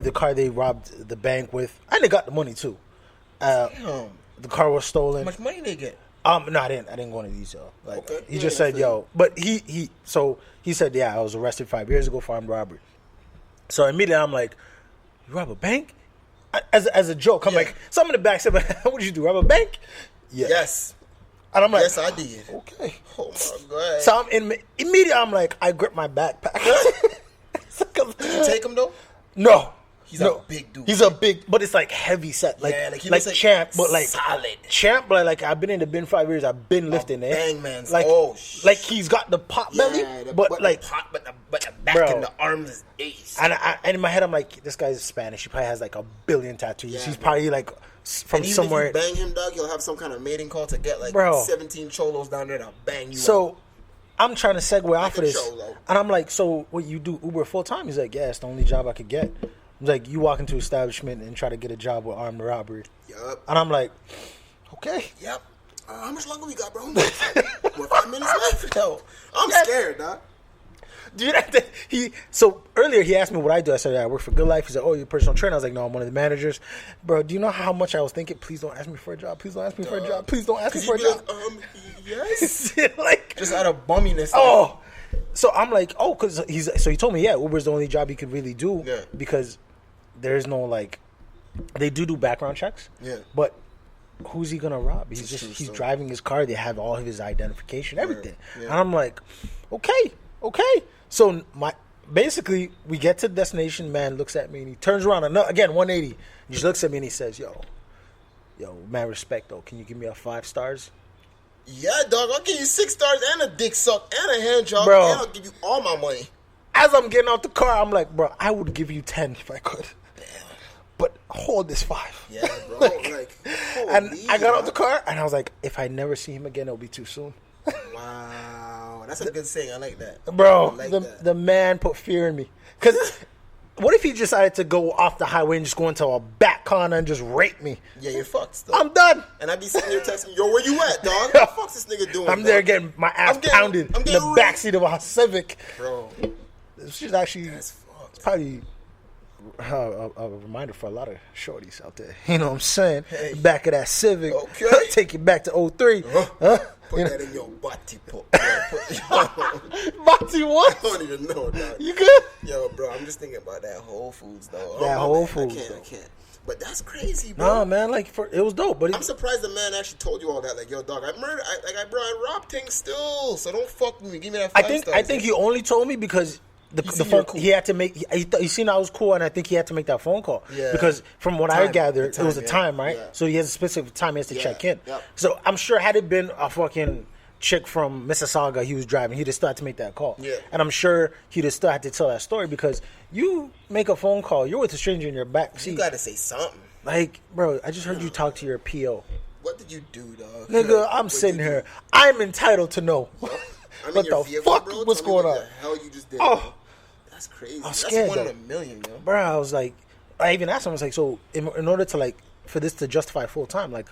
the car they robbed the bank with, and they got the money too. The car was stolen. How much money they get? No, I didn't go into detail. Like, okay. He just said, "Yo," but he said, "Yeah, I was arrested 5 years ago for armed robbery." So immediately I'm like, "You rob a bank?" As a joke, I'm like, "Some in the back said, what did you do? Rob a bank?" Yeah. Yes. And I'm like, "Yes, I did." Okay. Oh my god. So immediately I'm like, I grip my backpack. Did you take him though? No. He's a big dude. He's a big, but it's like heavy set, like Champ, but like solid. Champ, but like I've been in the bin 5 years. I've been lifting it. Bang man's like, like he's got the pot belly, but like the pot, but the back and the arms is ace. And in my head, I'm like, this guy's Spanish. He probably has like 1 billion tattoos. Yeah, he's probably like from even somewhere. If you bang him, dog, he'll have some kind of mating call to get like 17 cholos down there to bang you. So. I'm trying to segue off of this, and I'm like, so what, you do Uber full time? He's like, yeah, it's the only job I could get. I'm like, you walk into an establishment and try to get a job with armed robbery. Yup. And I'm like, okay. Yep. How much longer we got, bro? More 5 minutes left? Yo, I'm scared, dog. Dude, so earlier he asked me what I do. I said, I work for Good Life. He said, oh, you're a personal trainer. I was like, no, I'm one of the managers. Bro, do you know how much I was thinking? Please don't ask me for a job. Please don't ask me for a job. Please don't ask me for a job. Yes. Like, just out of bumminess. Oh. So I'm like, oh, because he told me, yeah, Uber's the only job he could really do. Yeah. Because there's no, like, they do background checks. Yeah. But who's he going to rob? He's driving his car. They have all of his identification, everything. Yeah. And I'm like, okay. So basically, we get to the destination. Man looks at me and he turns around again 180. He just looks at me and he says, "Yo, man, respect though. Can you give me a 5 stars?" Yeah, dog. I'll give you 6 stars and a dick suck and a hand job, bro, and I'll give you all my money. As I'm getting out the car, I'm like, bro, I would give you 10 if I could. Damn. But hold this 5. Yeah, bro. And I got out the car and I was like, if I never see him again, it'll be too soon. Wow, that's a good saying. I like that, bro. The man put fear in me. Because what if he decided to go off the highway and just go into a back corner and just rape me? Yeah, you're fucked. Still. I'm done. And I'd be sitting there texting, yo, where you at, dog? What the fuck's this nigga doing? I'm there getting my ass pounded in the backseat of a Civic. Bro, this is actually it's probably a reminder for a lot of shorties out there. You know what I'm saying? Hey. Back of that Civic. Okay. Take it back to 03. Put that in your body. Body what? I don't even know, dog. You good? Yo, bro, I'm just thinking about that Whole Foods, though. That Whole Foods. I can't. But that's crazy, bro. Nah, man, like it was dope. But I'm surprised the man actually told you all that. Like, yo, dog, I robbed things still, so don't fuck with me. Give me that 5 stars. I think he only told me because the phone cool. He had to make. He seen I was cool, and I think he had to make that phone call. Yeah. Because from what I gathered, it was a time, right? Yeah. So he has a specific time he has to check in. Yep. So I'm sure had it been a fucking chick from Mississauga he was driving, he'd have still had to make that call. Yeah. And I'm sure he'd have still had to tell that story because you make a phone call, you're with a stranger in your back seat. You gotta say something. Like, bro, I just heard you talk to your PO. What did you do, dog? Nigga, I'm sitting here. I'm entitled to know. I'm what the vehicle, fuck? bro. What's going on? What the hell you just did? Oh. That's crazy. I'm scared, that's 1 in a million, yo. Bro, I was like, I even asked him, I was like, so in order to like, for this to justify full time, like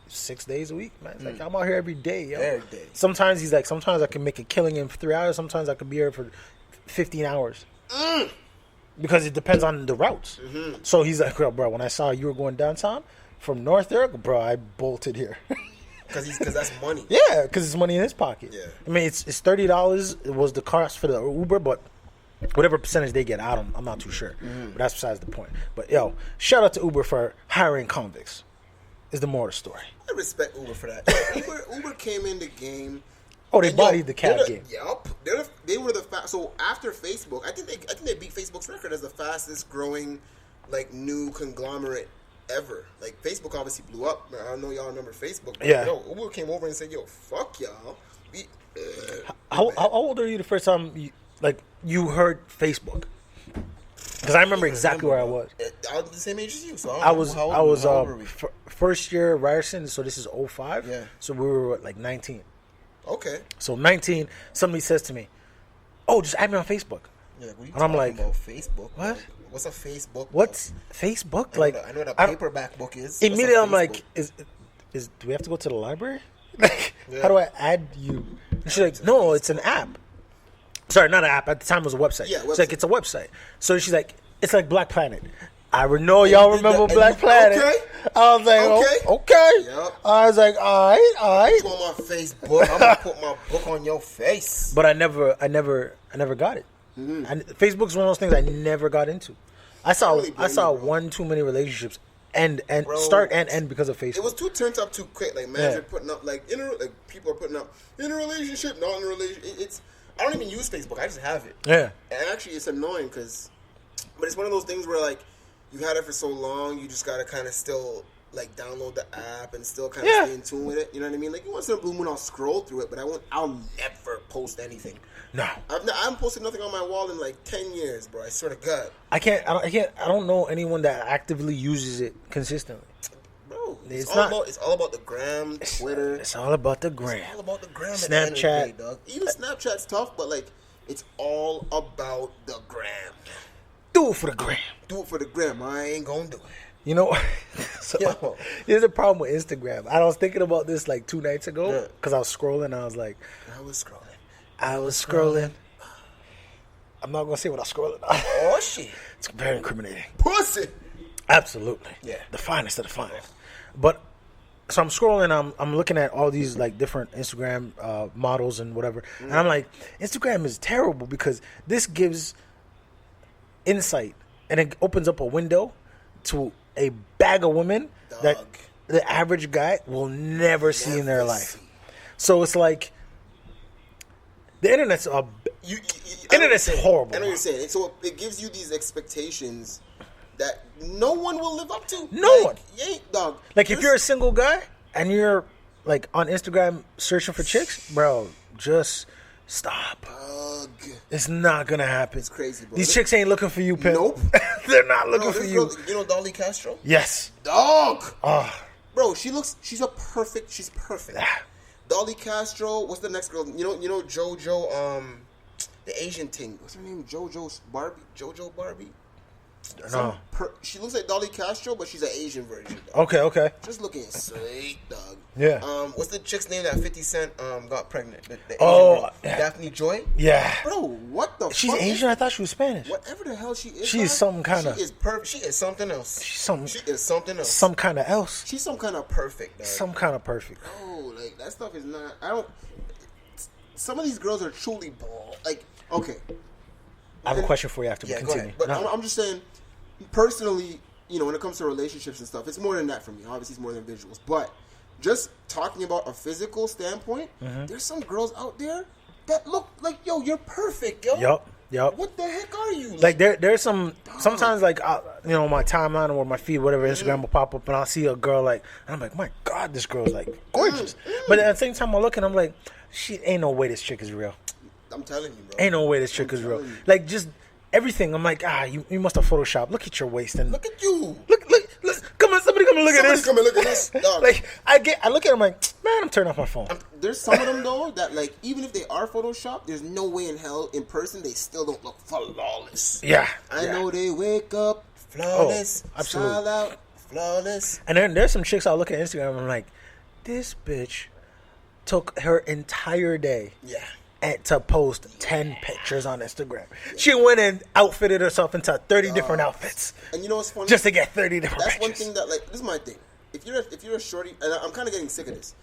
6 days a week, man. It's like, I'm out here every day, yo. Every day. Sometimes he's like, sometimes I can make a killing in 3 hours. Sometimes I could be here for 15 hours. Because it depends on the routes. Mm-hmm. So he's like, bro, when I saw you were going downtown from North Eric, bro, I bolted here. Because that's money. Yeah, because it's money in his pocket. Yeah. I mean, it's $30. It was the cost for the Uber, but whatever percentage they get out, I'm not too sure. But that's besides the point. But, yo, shout out to Uber for hiring convicts is the more of the story. I respect Uber for that. Uber came in the game. Oh, they bodied the cab game. Yup. They were the so after Facebook, I think they beat Facebook's record as the fastest growing like new conglomerate ever. Like Facebook obviously blew up. I don't know y'all remember Facebook. But yeah. Yo, Uber came over and said, "Yo, fuck y'all." How old are you the first time you heard Facebook? Because I remember exactly where I was. I was the same age as you, so I was first year Ryerson, so this is 05. Yeah. So we were like 19. Okay. So 19, somebody says to me, "Oh, just add me on Facebook." Yeah, what are you and I'm like, about Facebook? What? What's a Facebook? What's Facebook? I know what a paperback book is. Immediately, I'm like, "Is do we have to go to the library? Like, how do I add you?" And she's like, "No, it's an app." Sorry, not an app. At the time, it was a website. Yeah, website. It's like, it's a website. So she's like, it's like Black Planet. I know y'all remember Black Planet. Okay. I was like, okay. Yep. I was like, all right. You on my Facebook? I'm gonna put my book on your face. But I never got it. Mm-hmm. And Facebook's one of those things I never got into. I saw one too many relationships start and end because of Facebook. It was too turned up too quick. Like man, are putting up people are putting up in a relationship, not in a relationship. I don't even use Facebook. I just have it. Yeah. And actually, it's annoying but it's one of those things where like you had it for so long, you just gotta kind of still like download the app and still kind of stay in tune with it. You know what I mean? Like once in a blue moon, I'll scroll through it, but I'll never post anything. No, I haven't posted nothing on my wall in like 10 years, bro. I swear to God. I don't know anyone that actively uses it consistently. Bro, it's all about the gram, Twitter. It's all about the gram. It's all about the gram. Snapchat, dog. Even Snapchat's tough, but like it's all about the gram. Do it for the gram. Do it for the gram. I ain't gonna do it. You know, so here's the problem with Instagram. I was thinking about this like 2 nights ago because I was scrolling. And I was like, I was scrolling. I'm not gonna say what I was scrolling. Oh shit! It's very incriminating. Pussy. Absolutely. Yeah. The finest of the finest. But so I'm scrolling. I'm looking at all these like different Instagram models and whatever, and I'm like, Instagram is terrible because this gives insight and it opens up a window to a bag of women that the average guy will never see in their life. So it's like the internet's internet's horrible. I know what you're saying. So it gives you these expectations that no one will live up to. No one. Dog. Like if you're a single guy and you're like on Instagram searching for chicks, bro, just stop. It's not gonna happen. It's crazy, bro. These chicks ain't looking for you, pimp. Nope. They're not looking for you. Girl, you know Dolly Castro? Yes. Dog. Oh. Bro, she's perfect. Dolly Castro. What's the next girl? You know JoJo. The Asian thing. What's her name? JoJo Barbie. No. She looks like Dolly Castro, but she's an Asian version. Dog. Okay. Just looking sweet, dog. Yeah. What's the chick's name that 50 Cent got pregnant? The Asian girl. Daphne Joy. Yeah. Bro, what the? She's fuck Asian. I thought she was Spanish. Whatever the hell she is. She is something kind of. She is perfect. She is something else. She is something else. Some kind of else. She's some kind of perfect. Dog. Some kind of perfect. Bro, like that stuff is not. I don't. Some of these girls are truly bald. Like, okay. I have a question for you after we continue. Go ahead. But I'm just saying, personally, you know, when it comes to relationships and stuff, it's more than that for me. Obviously, it's more than visuals. But just talking about a physical standpoint, there's some girls out there that look like, yo, you're perfect, yo. Yep. What the heck are you? Like there's sometimes like you know, my timeline or my feed, whatever, Instagram will pop up and I'll see a girl like, and I'm like, my God, this girl's like gorgeous. But at the same time, I look and I'm like, she ain't no way this chick is real. I'm telling you, bro. Ain't no way this chick is real. Like just everything. I'm like, you must have photoshopped. Look at your waist and look at you. Look. Come on, somebody come and look at this. Come and look at this. Dog. Like I look at it, I'm like, man, I'm turning off my phone. There's some of them though that like even if they are photoshopped, there's no way in hell in person they still don't look flawless. Yeah. I know they wake up flawless, absolutely. style out flawless. And then there's some chicks I look at Instagram and I'm like, this bitch took her entire day. Yeah. To post 10 pictures on Instagram. She went and outfitted herself into 30 different outfits. And you know what's funny? Just to get 30 different That's pictures. one thing that, like, this is my thing. If you're a shorty, and I'm kind of getting sick of this.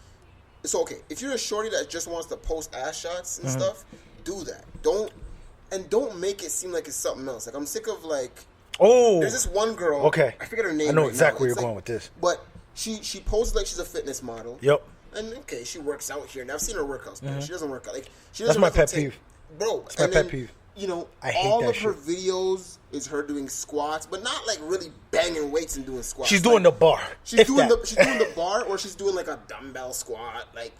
It's okay. If you're a shorty that just wants to post ass shots and stuff, do that. Don't make it seem like it's something else. Like, I'm sick of, like... Oh! There's this one girl... Okay. I forget her name I know right exactly now. where you're going with this. But she poses like she's a fitness model. Yep. And, okay, she works out here. And I've seen her workouts, man. She doesn't work out. Like, she That's doesn't my pet peeve. Bro, that's my pet peeve. You know, I hate all that of her shit. videos is her doing squats, but not like really banging weights and doing squats. She's doing the bar. She's doing the bar, or she's doing like a dumbbell squat, like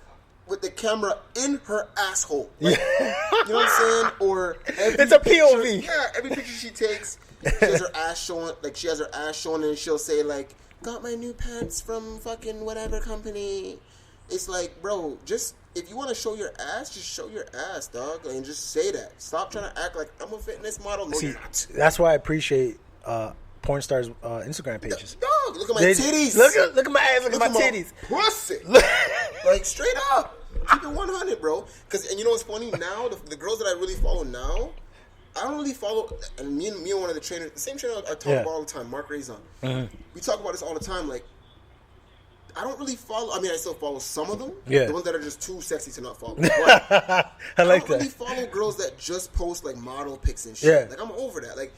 with the camera in her asshole. Like, you know what I'm saying? Or it's a POV. Yeah, every picture she takes, she has her ass showing. Like she has her ass showing, and she'll say like, "Got my new pants from fucking whatever company." It's like, bro, just. If you want to show your ass, just show your ass, dog, and just say that. Stop trying to act like I'm a fitness model. No, you're not. That's why I appreciate porn stars' Instagram pages. Dog, look at my titties. Look at my ass. Look at my titties. Pussy. Like straight up. Keep it 100, bro. And you know what's funny now? The girls that I really follow now, I don't really follow, and me and one of the trainers, the same trainer I talk about all the time, Mark Raison. We talk about this all the time. Like, I don't really follow. I mean, I still follow some of them. Yeah. The ones that are just too sexy to not follow. I like I don't that. really follow girls that just post like model pics and shit. Yeah. Like, I'm over that. Like,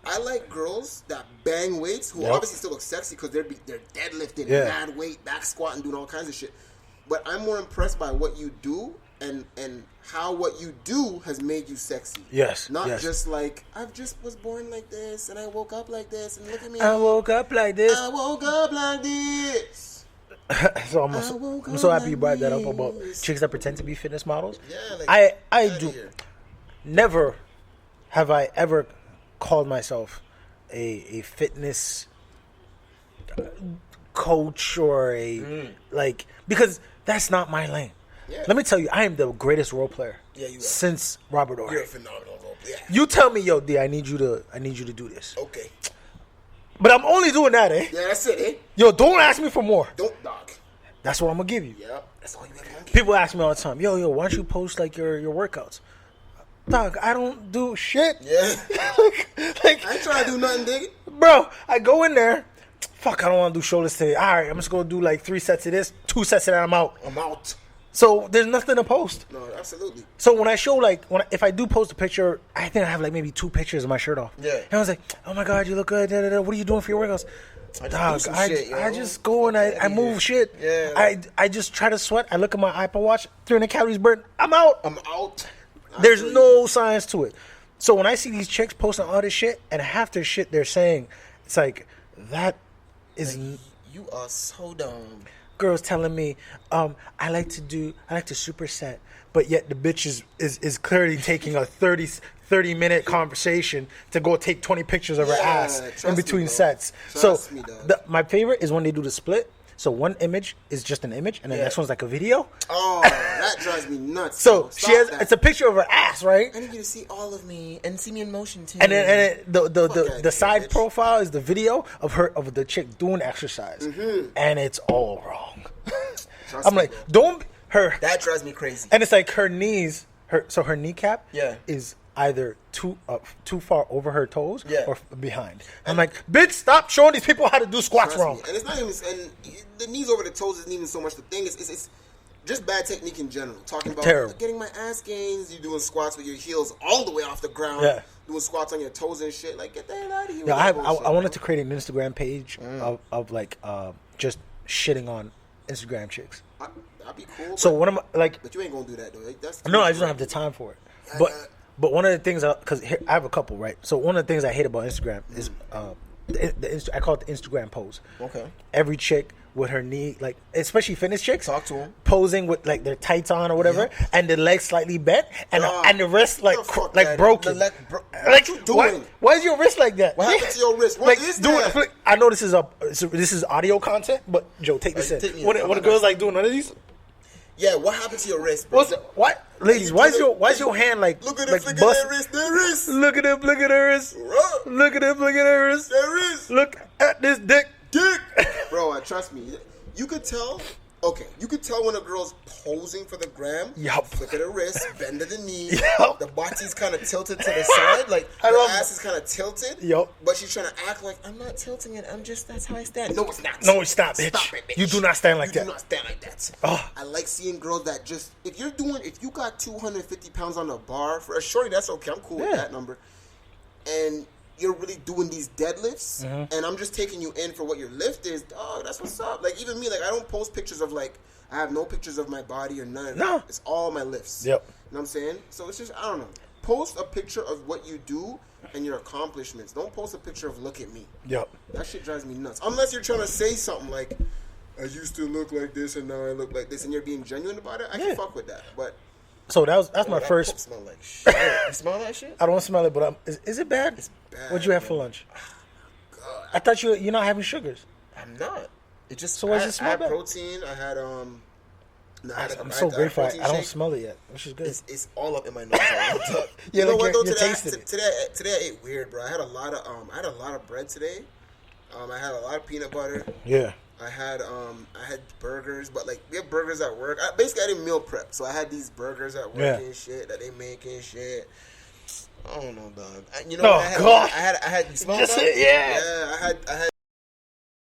I like girls that bang weights who obviously still look sexy because they're deadlifting, mad weight, back squatting, doing all kinds of shit. But I'm more impressed by what you do and how what you do has made you sexy. Yes. Not just like, I just was born like this and I woke up like this and look at me. I woke up like this. I woke up like this. So I'm so happy you brought that up about chicks that pretend to be fitness models. Yeah, like, I do. Never have I ever called myself a fitness coach or like, because that's not my lane. Yeah. Let me tell you, I am the greatest role player since Robert Ory. You're a phenomenal role player. You tell me, yo, D, I need you to do this. Okay. But I'm only doing that, eh? Yeah, that's it, eh? Yo, don't ask me for more. Don't, dog. That's what I'm gonna give you. Yeah, that's all you ever gonna give. People ask me all the time, yo, why don't you post like your workouts? Dog, I don't do shit. Yeah. like I ain't trying to do nothing, dig. Bro, I go in there. Fuck, I don't want to do shoulders today. All right, I'm just going to do like 3 sets of this, 2 sets of that, I'm out. I'm out. So there's nothing to post. No, absolutely. So when I show, like, if I do post a picture, I think I have like maybe 2 pictures of my shirt off. Yeah. And I was like, oh my God, you look good. Da, da, da. What are you doing for your workouts? Dog, I just go and I move shit. Yeah. I just try to sweat. I look at my Apple Watch, 300 calories burned. I'm out. There's Absolutely. no science to it. So when I see these chicks posting all this shit and half their shit they're saying, it's like, that is... Like, you are so dumb. Girls telling me, I like to superset, but yet the bitch is clearly taking a 30-minute conversation to go take 20 pictures of her ass in between sets. Trust me, my favorite is when they do the split. So one image is just an image, and the next one's like a video. Oh, that drives me nuts. So it's a picture of her ass, right? I need you to see all of me and see me in motion too. And then the side profile is the video of the chick doing exercise, and it's all wrong. I'm like, don't her. That drives me crazy. And it's like her knees, her kneecap, Yeah. is either too far over her toes or behind. I'm like, bitch, stop showing these people how to do squats wrong. And it's not even, and the knees over the toes isn't even so much the thing. It's just bad technique in general. Talking about getting my ass gains, you doing squats with your heels all the way off the ground, doing squats on your toes and shit. Like, get the hell out of here. Yeah, I wanted to create an Instagram page of like just shitting on Instagram chicks. That'd be cool. So what am I like? But you ain't gonna do that though. Like, No, I just don't have the time for it. But one of the things, because I have a couple, right? So one of the things I hate about Instagram is I call it the Instagram pose. Okay. Every chick with her knee, like, especially fitness chicks, talk to them, posing with like their tights on or whatever, and the legs slightly bent, and the wrist like broken. What you doing? Why is your wrist like that? What happened to your wrist? What is that? I know this is audio content, but Joe, take this in. What a girl's like doing none of these? Yeah, what happened to your wrist, bro? What, ladies? Why is your hand like? Look at it, like that wrist, that wrist. Look at it, look at her wrist. Look at it, look at her wrist. That wrist. Look at this dick. Bro, trust me. You could tell. Okay, you could tell when a girl's posing for the gram. Yup. Look at her wrist, bend to the knee. Yup. The body's kind of tilted to the side, like her ass is kind of tilted. Yup. But she's trying to act like, I'm not tilting it. That's how I stand. No, it's not. No, it's not, bitch. Stop it, bitch. You do not stand like that. You do not stand like that. Oh. I like seeing girls that just, if you got 250 pounds on the bar for a shorty, that's okay. I'm cool with that number. And you're really doing these deadlifts, and I'm just taking you in for what your lift is. Oh, that's what's up. Like, even me, like, I don't post pictures of, like, I have no pictures of my body or none of that. No. It's all my lifts. Yep. You know what I'm saying? So it's just, I don't know. Post a picture of what you do and your accomplishments. Don't post a picture of look at me. Yep. That shit drives me nuts. Unless you're trying to say something like, I used to look like this and now I look like this, and you're being genuine about it, I can fuck with that. But so that's my first. Smell like shit. You smell that shit? I don't smell it, but is it bad? It's bad. What'd you have for lunch? God. I thought you're not having sugars. I'm not. It just so why does it smell bad? I had protein. I had I'm so grateful. I don't smell it yet, which is good. It's all up in my nose. You know what? Today I ate weird, bro. I had a lot of bread today. I had a lot of peanut butter. Yeah. I had burgers, but like we have burgers at work. Basically, I didn't meal prep, so I had these burgers at work and shit that they make and shit. I don't know, dog. You know, God. I had. You smell Just that? yeah. Yeah, I had